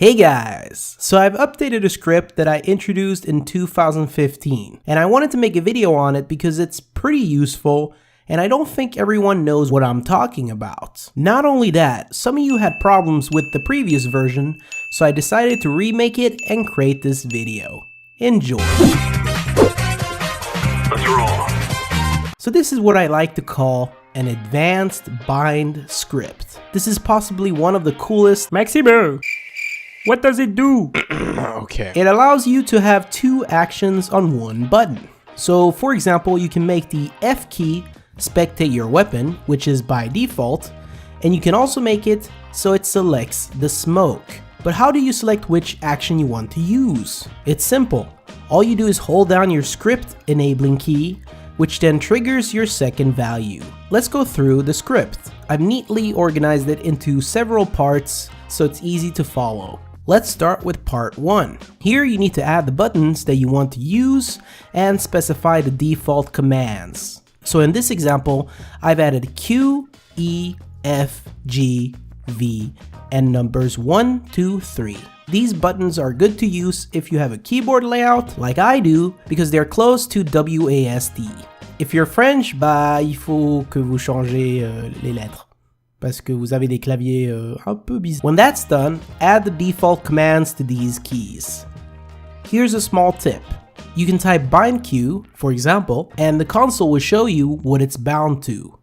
Hey guys! So I've updated a script that I introduced in 2015, and I wanted to make a video on it because it's pretty useful and I don't think everyone knows what I'm talking about. Not only that, some of you had problems with the previous version, so I decided to remake it and create this video. Enjoy! Let's roll. So this is what I like to call an advanced bind script. This is possibly one of the coolest. Maximo, what does it do? Okay. It allows you to have two actions on one button. So for example, you can make the F key spectate your weapon, which is by default, and you can also make it so it selects the smoke. But how do you select which action you want to use? It's simple. All you do is hold down your script enabling key, which then triggers your second value. Let's go through the script. I've neatly organized it into several parts so it's easy to follow. Let's start with part 1. Here you need to add the buttons that you want to use and specify the default commands. So in this example, I've added Q, E, F, G, V, and numbers 1, 2, 3. These buttons are good to use if you have a keyboard layout like I do because they're close to WASD. If you're French, il faut que vous changez les lettres. Parce que vous avez des claviers un peu bizarres. When that's done, add the default commands to these keys. Here's a small tip. You can type bind Q, for example, and the console will show you what it's bound to.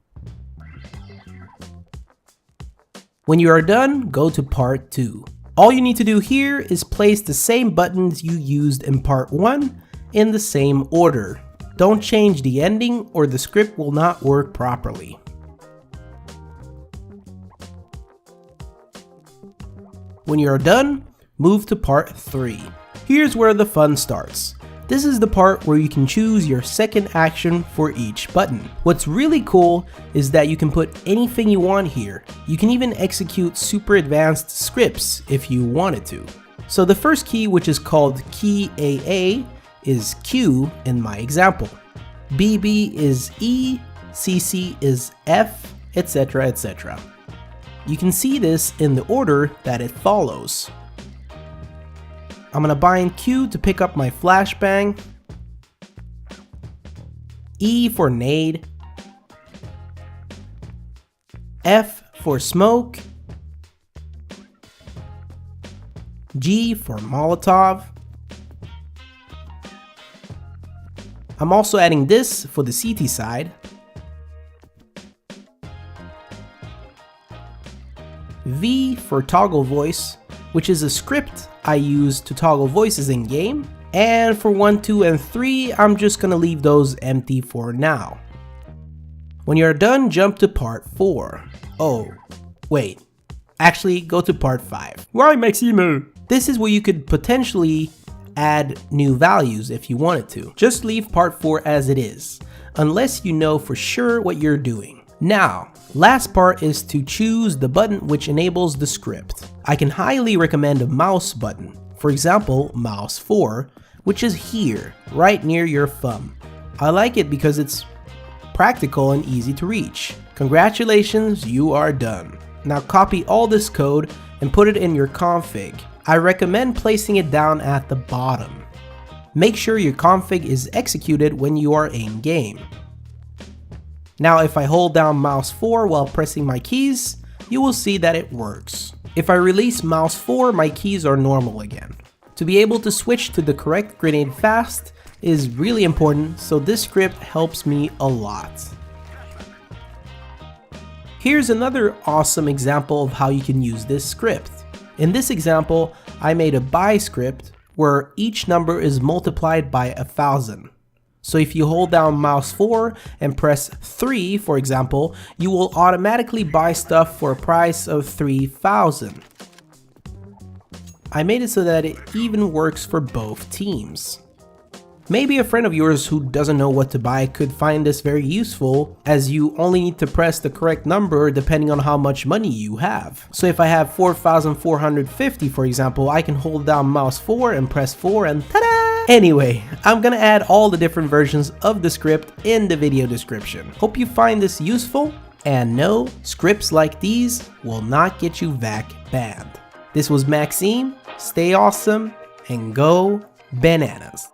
When you are done, go to part 2. All you need to do here is place the same buttons you used in part 1 in the same order. Don't change the ending or the script will not work properly. When you're done, move to part 3. Here's where the fun starts. This is the part where you can choose your second action for each button. What's really cool is that you can put anything you want here. You can even execute super advanced scripts if you wanted to. So the first key, which is called key AA, is Q in my example. BB is E, CC is F, etc, etc. You can see this in the order that it follows. I'm gonna bind Q to pick up my flashbang, E for nade, F for smoke, G for Molotov. I'm also adding this for the CT side. V for toggle voice, which is a script I use to toggle voices in game. And for 1, 2, and 3, I'm just gonna leave those empty for now. When you're done, jump to part 4. Oh, wait. Actually, go to part 5. Why, Maximo? This is where you could potentially add new values if you wanted to. Just leave part 4 as it is, unless you know for sure what you're doing. Now, last part is to choose the button which enables the script. I can highly recommend a mouse button. For example, mouse 4, which is here, right near your thumb. I like it because it's practical and easy to reach. Congratulations, you are done. Now copy all this code and put it in your config. I recommend placing it down at the bottom. Make sure your config is executed when you are in game. Now if I hold down mouse 4 while pressing my keys, you will see that it works. If I release mouse 4, my keys are normal again. To be able to switch to the correct grenade fast is really important, so this script helps me a lot. Here's another awesome example of how you can use this script. In this example, I made a by script where each number is multiplied by 1,000. So if you hold down mouse 4 and press 3, for example, you will automatically buy stuff for a price of 3,000. I made it so that it even works for both teams. Maybe a friend of yours who doesn't know what to buy could find this very useful, as you only need to press the correct number depending on how much money you have. So if I have 4,450, for example, I can hold down mouse 4 and press 4 and ta-da! Anyway, I'm gonna add all the different versions of the script in the video description. Hope you find this useful, and no, scripts like these will not get you VAC banned. This was Maxime, stay awesome, and go bananas.